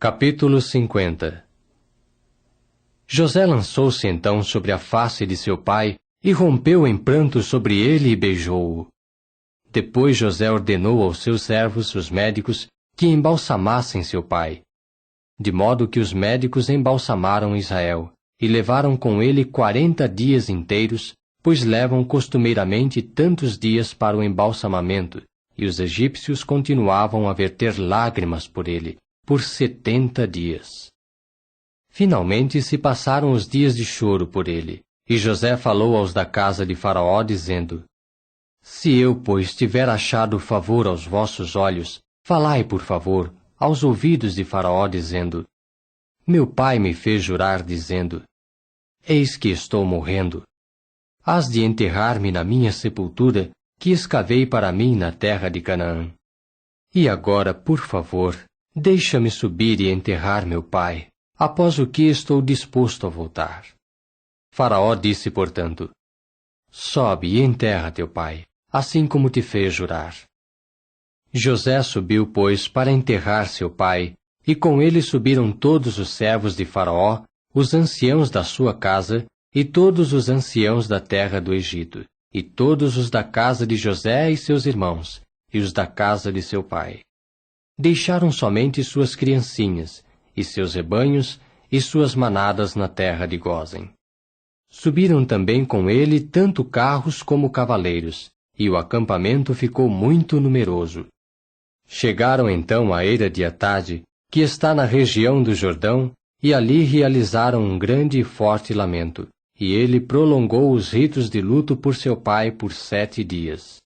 Capítulo 50. José lançou-se então sobre a face de seu pai, e rompeu em pranto sobre ele e beijou-o. Depois José ordenou aos seus servos, os médicos, que embalsamassem seu pai. De modo que os médicos embalsamaram Israel, e levaram com ele 40 dias inteiros, pois levam costumeiramente tantos dias para o embalsamamento, e os egípcios continuavam a verter lágrimas por ele, por 70 dias. Finalmente se passaram os dias de choro por ele, e José falou aos da casa de Faraó, dizendo: Se eu, pois, tiver achado favor aos vossos olhos, falai, por favor, aos ouvidos de Faraó, dizendo: Meu pai me fez jurar, dizendo: Eis que estou morrendo. Hás de enterrar-me na minha sepultura, que escavei para mim na terra de Canaã. E agora, por favor, deixa-me subir e enterrar meu pai, após o que estou disposto a voltar. Faraó disse, portanto: Sobe e enterra teu pai, assim como te fez jurar. José subiu, pois, para enterrar seu pai, e com ele subiram todos os servos de Faraó, os anciãos da sua casa, e todos os anciãos da terra do Egito, e todos os da casa de José e seus irmãos, e os da casa de seu pai. Deixaram somente suas criancinhas, e seus rebanhos, e suas manadas na terra de Gósen. Subiram também com ele tanto carros como cavaleiros, e o acampamento ficou muito numeroso. Chegaram então à eira de Atade, que está na região do Jordão, e ali realizaram um grande e forte lamento, e ele prolongou os ritos de luto por seu pai por 7 dias.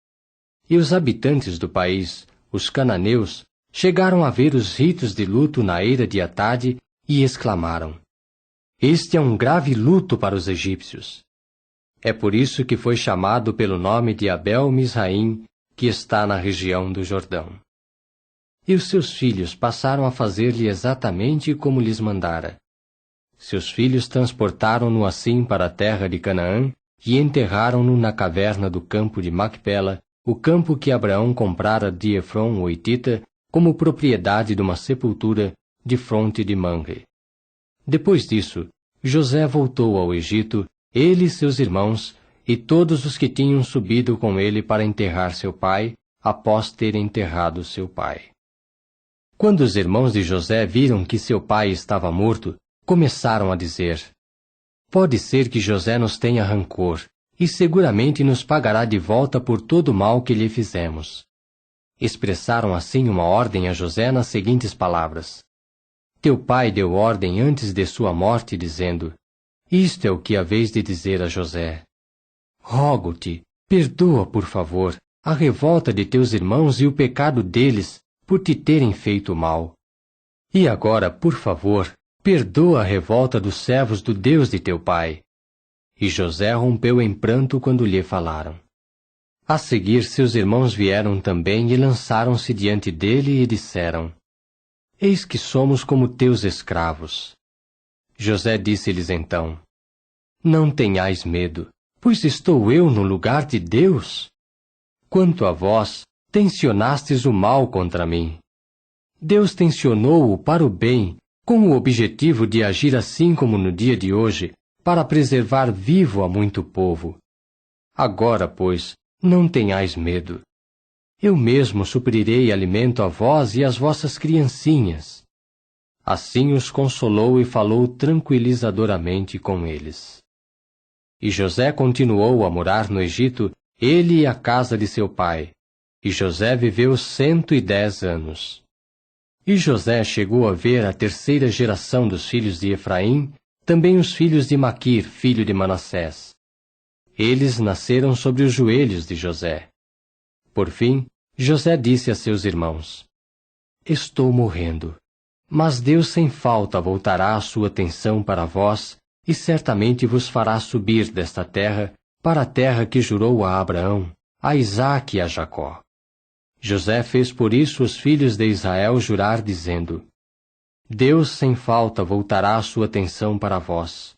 E os habitantes do país, os cananeus, chegaram a ver os ritos de luto na eira de Atade e exclamaram: Este é um grave luto para os egípcios. É por isso que foi chamado pelo nome de Abel-Misraim, que está na região do Jordão. E os seus filhos passaram a fazer-lhe exatamente como lhes mandara. Seus filhos transportaram-no assim para a terra de Canaã e enterraram-no na caverna do campo de Macpela, o campo que Abraão comprara de Efron o hitita, como propriedade de uma sepultura de fronte de Mamre. Depois disso, José voltou ao Egito, ele e seus irmãos, e todos os que tinham subido com ele para enterrar seu pai, após ter enterrado seu pai. Quando os irmãos de José viram que seu pai estava morto, começaram a dizer: Pode ser que José nos tenha rancor, e seguramente nos pagará de volta por todo o mal que lhe fizemos. Expressaram assim uma ordem a José nas seguintes palavras: Teu pai deu ordem antes de sua morte, dizendo: Isto é o que haveis de dizer a José. Rogo-te, perdoa, por favor, a revolta de teus irmãos e o pecado deles, por te terem feito mal. E agora, por favor, perdoa a revolta dos servos do Deus de teu pai. E José rompeu em pranto quando lhe falaram. A seguir, seus irmãos vieram também e lançaram-se diante dele e disseram: Eis que somos como teus escravos. José disse-lhes então: Não tenhais medo, pois estou eu no lugar de Deus? Quanto a vós, tencionastes o mal contra mim. Deus tencionou-o para o bem, com o objetivo de agir assim como no dia de hoje, para preservar vivo a muito povo. Agora, pois, não tenhais medo. Eu mesmo suprirei alimento a vós e às vossas criancinhas. Assim os consolou e falou tranquilizadoramente com eles. E José continuou a morar no Egito, ele e a casa de seu pai. E José viveu 110 anos. E José chegou a ver a 3ª geração dos filhos de Efraim, também os filhos de Maquir, filho de Manassés. Eles nasceram sobre os joelhos de José. Por fim, José disse a seus irmãos: Estou morrendo, mas Deus sem falta voltará a sua atenção para vós, e certamente vos fará subir desta terra para a terra que jurou a Abraão, a Isaque e a Jacó. José fez por isso os filhos de Israel jurar, dizendo: Deus sem falta voltará a sua atenção para vós.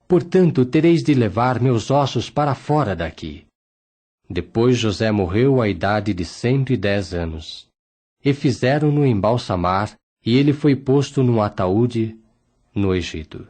Portanto, tereis de levar meus ossos para fora daqui. Depois José morreu à idade de 110 anos. E fizeram-no embalsamar, e ele foi posto num ataúde no Egito.